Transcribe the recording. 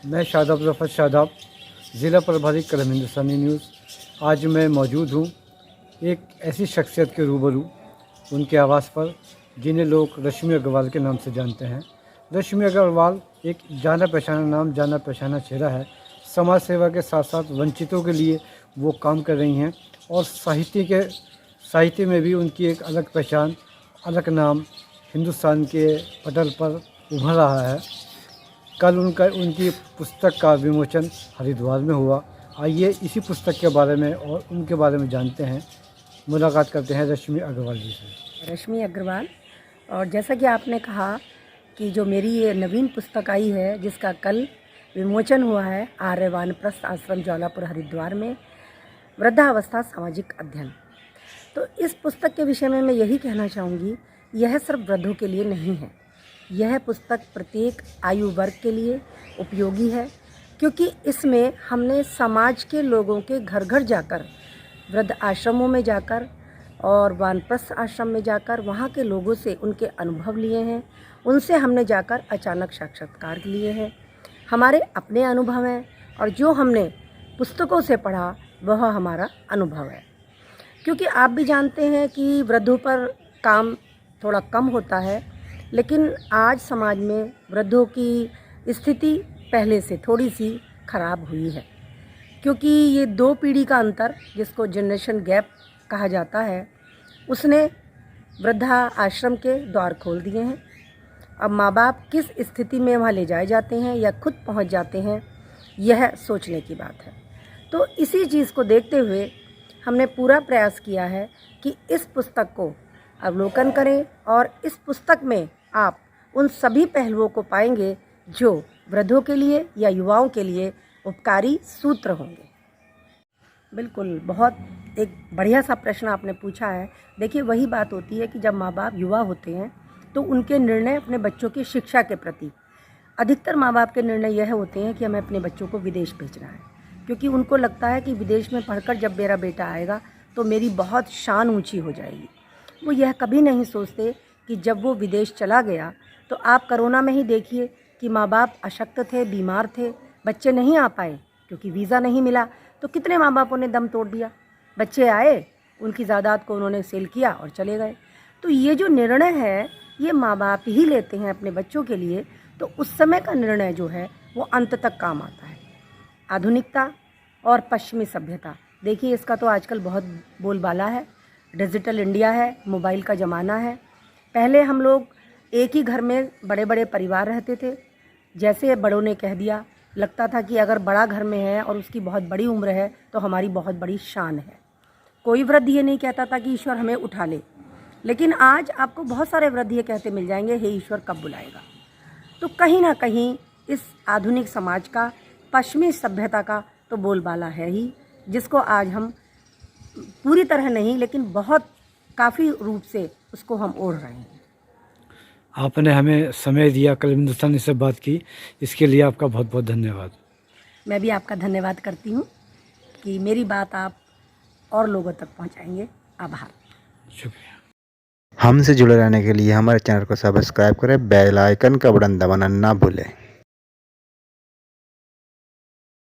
मैं शादाब ज़फ़र शादाब, ज़िला प्रभारी कलम हिंदुस्तानी न्यूज़। आज मैं मौजूद हूँ एक ऐसी शख्सियत के रूबरू, उनके आवास पर, जिन्हें लोग रश्मि अग्रवाल के नाम से जानते हैं। रश्मि अग्रवाल एक जाना पहचाना नाम, जाना पहचाना चेहरा है। समाज सेवा के साथ साथ वंचितों के लिए वो काम कर रही हैं और साहित्य में भी उनकी एक अलग पहचान, अलग नाम हिंदुस्तान के पटल पर उभर रहा है। कल उनकी पुस्तक का विमोचन हरिद्वार में हुआ। आइए इसी पुस्तक के बारे में और उनके बारे में जानते हैं, मुलाकात करते हैं रश्मि अग्रवाल जी से। रश्मि अग्रवाल, और जैसा कि आपने कहा कि जो मेरी ये नवीन पुस्तक आई है, जिसका कल विमोचन हुआ है आर्य वानप्रस्थ आश्रम ज्वालापुर हरिद्वार में, वृद्धावस्था सामाजिक अध्ययन। तो इस पुस्तक के विषय में मैं यही कहना चाहूँगी, यह सिर्फ वृद्धों के लिए नहीं है। यह पुस्तक प्रत्येक आयु वर्ग के लिए उपयोगी है, क्योंकि इसमें हमने समाज के लोगों के घर घर जाकर, वृद्ध आश्रमों में जाकर और वानप्रस्थ आश्रम में जाकर वहाँ के लोगों से उनके अनुभव लिए हैं। उनसे हमने जाकर अचानक साक्षात्कार लिए हैं। हमारे अपने अनुभव हैं और जो हमने पुस्तकों से पढ़ा वह हमारा अनुभव है। क्योंकि आप भी जानते हैं कि वृद्धों पर काम थोड़ा कम होता है, लेकिन आज समाज में वृद्धों की स्थिति पहले से थोड़ी सी खराब हुई है, क्योंकि ये 2 पीढ़ी का अंतर, जिसको जनरेशन गैप कहा जाता है, उसने वृद्धा आश्रम के द्वार खोल दिए हैं। अब माँ बाप किस स्थिति में वहाँ ले जाए जाते हैं या खुद पहुँच जाते हैं, यह सोचने की बात है। तो इसी चीज़ को देखते हुए हमने पूरा प्रयास किया है कि इस पुस्तक को अवलोकन करें और इस पुस्तक में आप उन सभी पहलुओं को पाएंगे जो वृद्धों के लिए या युवाओं के लिए उपकारी सूत्र होंगे। बिल्कुल, बहुत एक बढ़िया सा प्रश्न आपने पूछा है। देखिए, वही बात होती है कि जब माँ बाप युवा होते हैं तो उनके निर्णय अपने बच्चों की शिक्षा के प्रति, अधिकतर माँ बाप के निर्णय यह होते हैं कि हमें अपने बच्चों को विदेश भेजना है, क्योंकि उनको लगता है कि विदेश में पढ़कर जब मेरा बेटा आएगा तो मेरी बहुत शान ऊँची हो जाएगी। वो यह कभी नहीं सोचते कि जब वो विदेश चला गया, तो आप कोरोना में ही देखिए कि माँ बाप अशक्त थे, बीमार थे, बच्चे नहीं आ पाए क्योंकि वीज़ा नहीं मिला, तो कितने माँ बापों ने दम तोड़ दिया। बच्चे आए, उनकी जायदाद को उन्होंने सेल किया और चले गए। तो ये जो निर्णय है, ये माँ बाप ही लेते हैं अपने बच्चों के लिए, तो उस समय का निर्णय जो है वो अंत तक काम आता है। आधुनिकता और पश्चिमी सभ्यता, देखिए इसका तो आजकल बहुत बोलबाला है। डिजिटल इंडिया है, मोबाइल का ज़माना है। पहले हम लोग एक ही घर में बड़े बड़े परिवार रहते थे। जैसे बड़ों ने कह दिया, लगता था कि अगर बड़ा घर में है और उसकी बहुत बड़ी उम्र है तो हमारी बहुत बड़ी शान है। कोई वृद्ध ये नहीं कहता था कि ईश्वर हमें उठा ले, लेकिन आज आपको बहुत सारे वृद्ध ये कहते मिल जाएंगे, हे ईश्वर कब बुलाएगा। तो कहीं ना कहीं इस आधुनिक समाज का, पश्चिमी सभ्यता का तो बोलबाला है ही, जिसको आज हम पूरी तरह नहीं लेकिन बहुत काफ़ी रूप से उसको हम ओढ़ रहे हैं। आपने हमें समय दिया, कलम हिंदुस्तानी से बात की, इसके लिए आपका बहुत बहुत धन्यवाद। मैं भी आपका धन्यवाद करती हूँ कि मेरी बात आप और लोगों तक पहुँचाएंगे। आभार। शुक्रिया। हमसे जुड़े रहने के लिए हमारे चैनल को सब्सक्राइब करें, बेल आइकन का बटन दबाना ना भूलें।